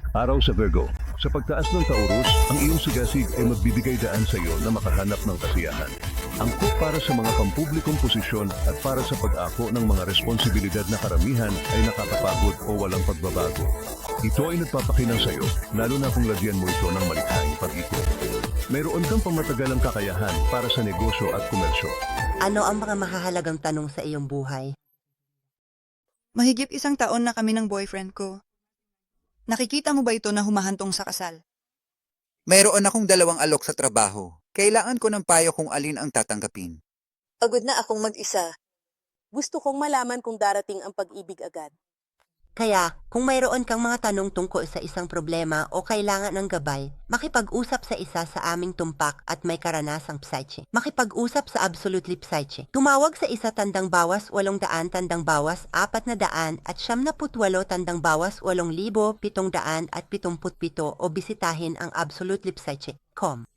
Araw sa Virgo, sa pagtaas ng Taurus, ang iyong sigasig ay magbibigay daan sa iyo na makahanap ng kasiyahan. Angkop para sa mga pampublikong posisyon at para sa pag-ako ng mga responsibilidad na karamihan ay nakakapagod o walang pagbabago. Ito ay nagpapakinang sa iyo, lalo na kung lagyan mo ito ng malikhaing pag-ikot. Mayroon kang pangmatagalang kakayahan para sa negosyo at komersyo. Ano ang mga mahahalagang tanong sa iyong buhay? Mahigit 1 taon na kami ng boyfriend ko. Nakikita mo ba ito na humahantong sa kasal? Mayroon akong 2 alok sa trabaho. Kailangan ko ng payo kung alin ang tatanggapin. Pagod na akong mag-isa. Gusto kong malaman kung darating ang pag-ibig agad. Kaya, kung mayroon kang mga tanong tungkol sa isang problema o kailangan ng gabay, makipag-usap sa isa sa aming tumpak at may karanasang psyche. Makipag-usap sa Absolutely Psyche. Tumawag sa 1-800-800 at 98-878-8,777 o bisitahin ang absolutelypsyche.com.